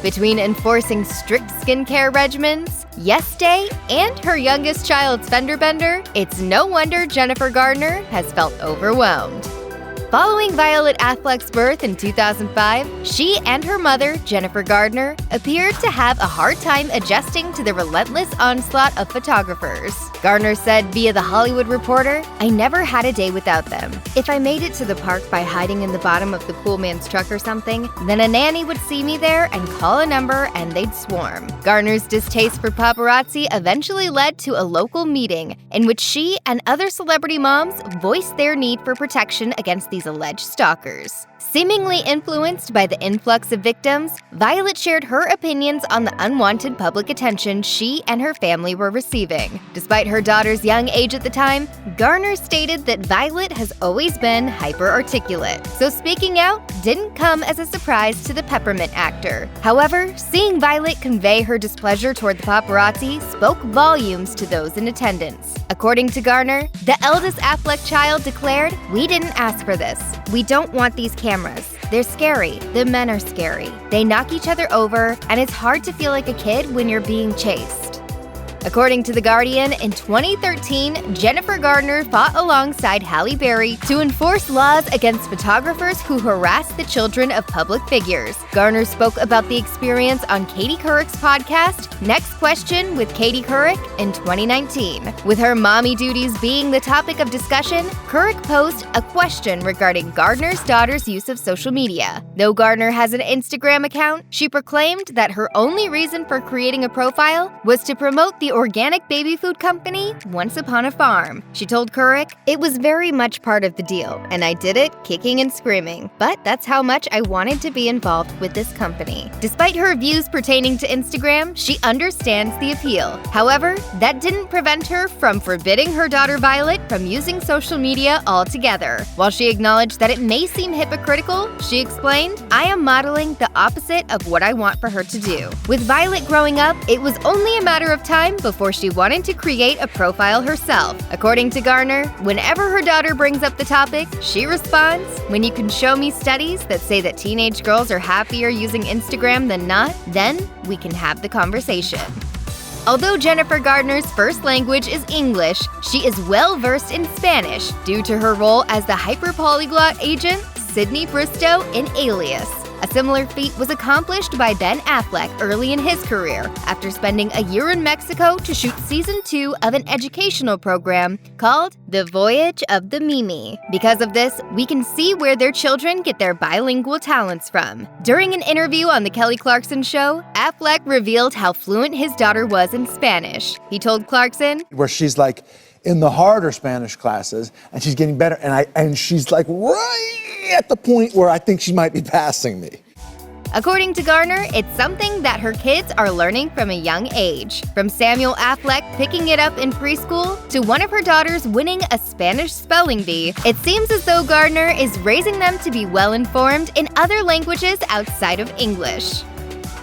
Between enforcing strict skincare regimens, Yes Day, and her youngest child's fender bender, it's no wonder Jennifer Garner has felt overwhelmed. Following Violet Affleck's birth in 2005, she and her mother, Jennifer Garner, appeared to have a hard time adjusting to the relentless onslaught of photographers. Garner said via The Hollywood Reporter, "I never had a day without them. If I made it to the park by hiding in the bottom of the pool man's truck or something, then a nanny would see me there and call a number and they'd swarm." Garner's distaste for paparazzi eventually led to a local meeting in which she and other celebrity moms voiced their need for protection against these alleged stalkers. Seemingly influenced by the influx of victims, Violet shared her opinions on the unwanted public attention she and her family were receiving. Despite her daughter's young age at the time, Garner stated that Violet has always been hyper-articulate, so speaking out didn't come as a surprise to the Peppermint actor. However, seeing Violet convey her displeasure toward the paparazzi spoke volumes to those in attendance. According to Garner, the eldest Affleck child declared, "We didn't ask for this. We don't want these cameras. They're scary. The men are scary. They knock each other over, and it's hard to feel like a kid when you're being chased." According to The Guardian, in 2013, Jennifer Garner fought alongside Halle Berry to enforce laws against photographers who harass the children of public figures. Garner spoke about the experience on Katie Couric's podcast, Next Question with Katie Couric, in 2019. With her mommy duties being the topic of discussion, Couric posed a question regarding Garner's daughter's use of social media. Though Garner has an Instagram account, she proclaimed that her only reason for creating a profile was to promote the organic baby food company Once Upon a Farm. She told Couric, "It was very much part of the deal, and I did it kicking and screaming, but that's how much I wanted to be involved with this company." Despite her views pertaining to Instagram, she understands the appeal. However, that didn't prevent her from forbidding her daughter Violet from using social media altogether. While she acknowledged that it may seem hypocritical, she explained, "I am modeling the opposite of what I want for her to do." With Violet growing up, it was only a matter of time before she wanted to create a profile herself. According to Garner, whenever her daughter brings up the topic, she responds, "When you can show me studies that say that teenage girls are happier using Instagram than not, then we can have the conversation." Although Jennifer Garner's first language is English, she is well-versed in Spanish due to her role as the hyper-polyglot agent Sydney Bristow in Alias. A similar feat was accomplished by Ben Affleck early in his career after spending a year in Mexico to shoot season 2 of an educational program called The Voyage of the Mimi. Because of this, we can see where their children get their bilingual talents from. During an interview on The Kelly Clarkson Show, Affleck revealed how fluent his daughter was in Spanish. He told Clarkson, "Where she's like in the harder Spanish classes, and she's getting better, and she's like right at the point where I think she might be passing me." According to Garner, it's something that her kids are learning from a young age. From Samuel Affleck picking it up in preschool to one of her daughters winning a Spanish spelling bee, it seems as though Garner is raising them to be well-informed in other languages outside of English.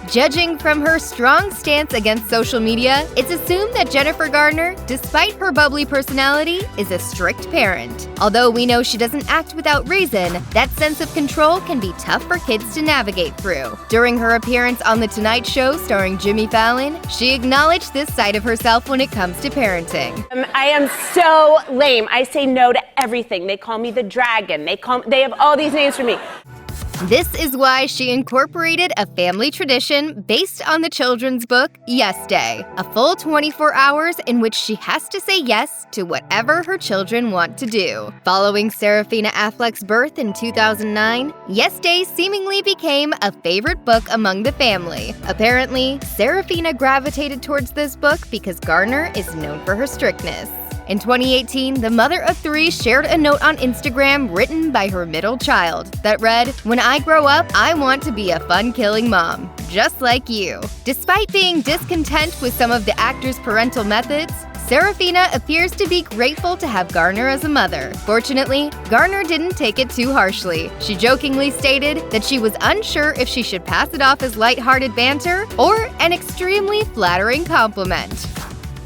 Judging from her strong stance against social media, it's assumed that Jennifer Garner, despite her bubbly personality, is a strict parent. Although we know she doesn't act without reason, that sense of control can be tough for kids to navigate through. During her appearance on The Tonight Show starring Jimmy Fallon, she acknowledged this side of herself when it comes to parenting. I am so lame. I say no to everything. They call me the dragon. They have all these names for me. This is why she incorporated a family tradition based on the children's book, Yes Day, a full 24 hours in which she has to say yes to whatever her children want to do. Following Serafina Affleck's birth in 2009, Yes Day seemingly became a favorite book among the family. Apparently, Serafina gravitated towards this book because Garner is known for her strictness. In 2018, the mother of 3 shared a note on Instagram written by her middle child that read, "When I grow up, I want to be a fun-killing mom, just like you." Despite being discontent with some of the actor's parental methods, Serafina appears to be grateful to have Garner as a mother. Fortunately, Garner didn't take it too harshly. She jokingly stated that she was unsure if she should pass it off as lighthearted banter or an extremely flattering compliment.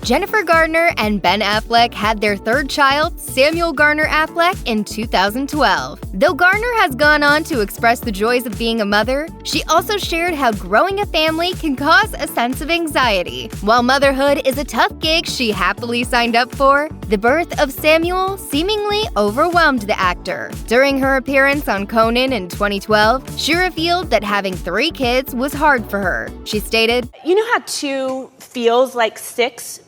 Jennifer Garner and Ben Affleck had their third child, Samuel Garner Affleck, in 2012. Though Garner has gone on to express the joys of being a mother, she also shared how growing a family can cause a sense of anxiety. While motherhood is a tough gig she happily signed up for, the birth of Samuel seemingly overwhelmed the actor. During her appearance on Conan in 2012, she revealed that having 3 kids was hard for her. She stated, You know how 2 feels like 6?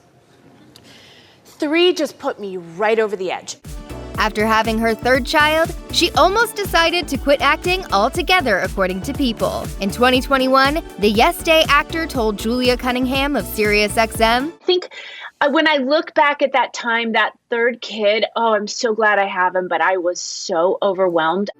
3 just put me right over the edge. After having her third child, she almost decided to quit acting altogether, according to People. In 2021, the Yes Day actor told Julia Cunningham of SiriusXM, I think when I look back at that time, that third kid, I'm so glad I have him, but I was so overwhelmed.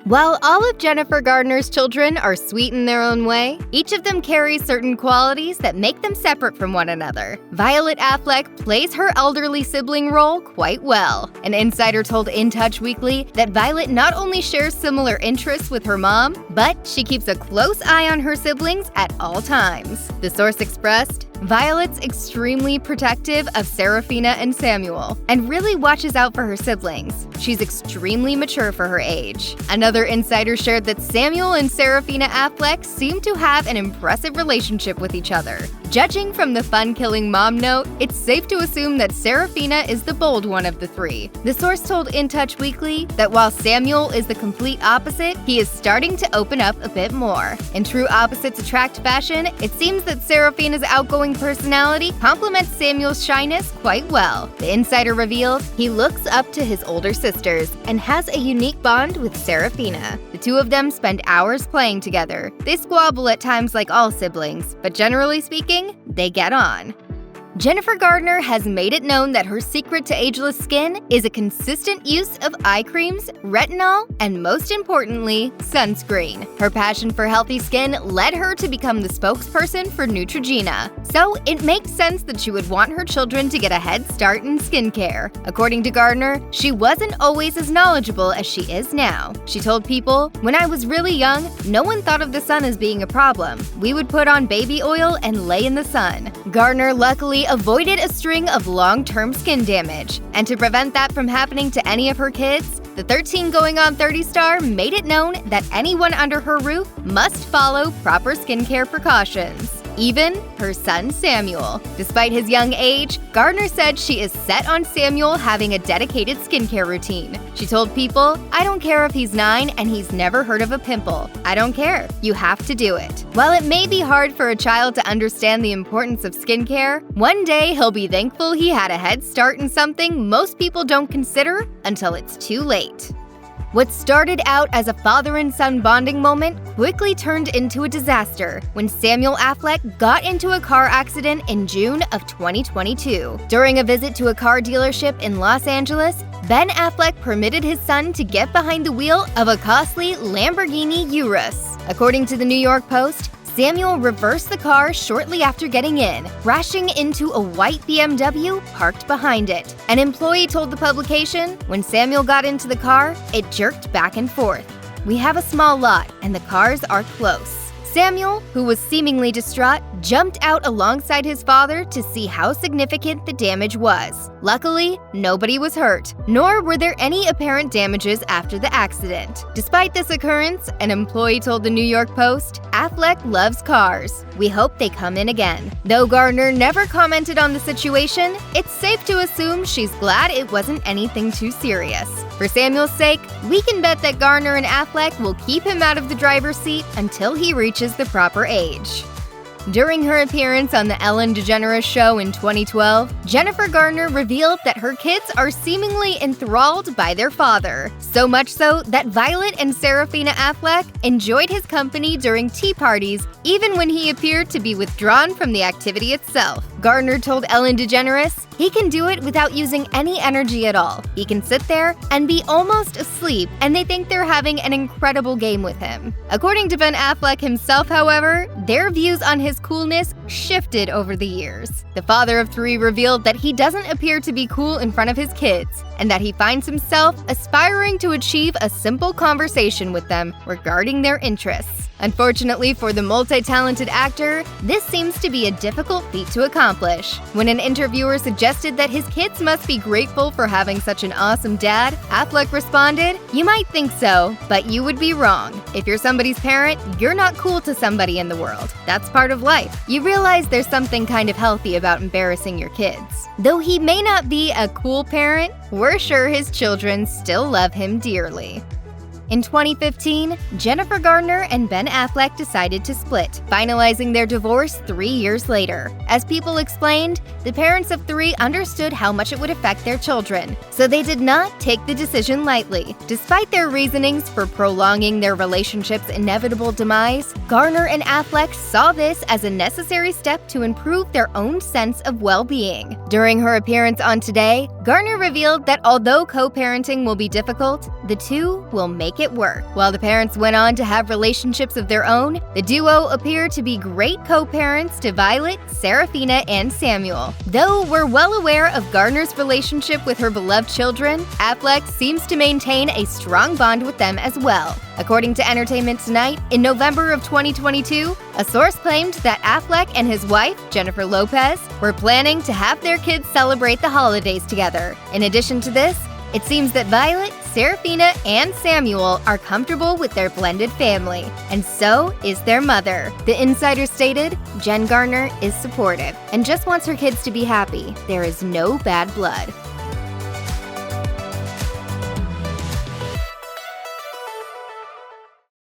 While all of Jennifer Garner's children are sweet in their own way, each of them carries certain qualities that make them separate from one another. Violet Affleck plays her elderly sibling role quite well. An insider told In Touch Weekly that Violet not only shares similar interests with her mom, but she keeps a close eye on her siblings at all times. The source expressed, Violet's extremely protective of Serafina and Samuel, and really watches out for her siblings. She's extremely mature for her age. Another insider shared that Samuel and Serafina Affleck seem to have an impressive relationship with each other. Judging from the fun-killing mom note, it's safe to assume that Serafina is the bold one of the 3. The source told In Touch Weekly that while Samuel is the complete opposite, he is starting to open up a bit more. In true opposites attract fashion, it seems that Serafina's outgoing personality complements Samuel's shyness quite well. The insider revealed he looks up to his older sisters and has a unique bond with Serafina. The 2 of them spend hours playing together. They squabble at times like all siblings, but generally speaking, they get on. Jennifer Garner has made it known that her secret to ageless skin is a consistent use of eye creams, retinol, and most importantly, sunscreen. Her passion for healthy skin led her to become the spokesperson for Neutrogena. So it makes sense that she would want her children to get a head start in skincare. According to Garner, she wasn't always as knowledgeable as she is now. She told People, "When I was really young, no one thought of the sun as being a problem. We would put on baby oil and lay in the sun." Garner luckily avoided a string of long-term skin damage. And to prevent that from happening to any of her kids, the 13 going on 30 star made it known that anyone under her roof must follow proper skincare precautions. Even her son Samuel. Despite his young age, Garner said she is set on Samuel having a dedicated skincare routine. She told People, "I don't care if he's 9 and he's never heard of a pimple. I don't care. You have to do it." While it may be hard for a child to understand the importance of skincare, one day he'll be thankful he had a head start in something most people don't consider until it's too late. What started out as a father and son bonding moment quickly turned into a disaster when Samuel Affleck got into a car accident in June of 2022. During a visit to a car dealership in Los Angeles, Ben Affleck permitted his son to get behind the wheel of a costly Lamborghini Urus. According to the New York Post, Samuel reversed the car shortly after getting in, crashing into a white BMW parked behind it. An employee told the publication, when Samuel got into the car, it jerked back and forth. "We have a small lot, and the cars are close." Samuel, who was seemingly distraught, jumped out alongside his father to see how significant the damage was. Luckily, nobody was hurt, nor were there any apparent damages after the accident. Despite this occurrence, an employee told the New York Post, "Affleck loves cars. We hope they come in again." Though Garner never commented on the situation, it's safe to assume she's glad it wasn't anything too serious. For Samuel's sake, we can bet that Garner and Affleck will keep him out of the driver's seat until he reaches the proper age. During her appearance on The Ellen DeGeneres Show in 2012, Jennifer Garner revealed that her kids are seemingly enthralled by their father. So much so that Violet and Serafina Affleck enjoyed his company during tea parties, even when he appeared to be withdrawn from the activity itself. Garner told Ellen DeGeneres, "He can do it without using any energy at all. He can sit there and be almost asleep, and they think they're having an incredible game with him." According to Ben Affleck himself, however, their views on his coolness shifted over the years. The father of 3 revealed that he doesn't appear to be cool in front of his kids, and that he finds himself aspiring to achieve a simple conversation with them regarding their interests. Unfortunately for the multi-talented actor, this seems to be a difficult feat to accomplish. accomplish. When an interviewer suggested that his kids must be grateful for having such an awesome dad, Affleck responded, "You might think so, but you would be wrong. If you're somebody's parent, you're not cool to somebody in the world. That's part of life. You realize there's something kind of healthy about embarrassing your kids." Though he may not be a cool parent, we're sure his children still love him dearly. In 2015, Jennifer Garner and Ben Affleck decided to split, finalizing their divorce 3 years later. As people explained, the parents of three understood how much it would affect their children, so they did not take the decision lightly. Despite their reasonings for prolonging their relationship's inevitable demise, Garner and Affleck saw this as a necessary step to improve their own sense of well-being. During her appearance on Today, Garner revealed that although co-parenting will be difficult, the two will make it work. While the parents went on to have relationships of their own, the duo appear to be great co-parents to Violet, Serafina, and Samuel. Though we're well aware of Garner's relationship with her beloved children, Affleck seems to maintain a strong bond with them as well. According to Entertainment Tonight, in November of 2022, a source claimed that Affleck and his wife, Jennifer Lopez, were planning to have their kids celebrate the holidays together. In addition to this, it seems that Violet, Serafina, and Samuel are comfortable with their blended family, and so is their mother. The insider stated, "Jen Garner is supportive and just wants her kids to be happy. There is no bad blood."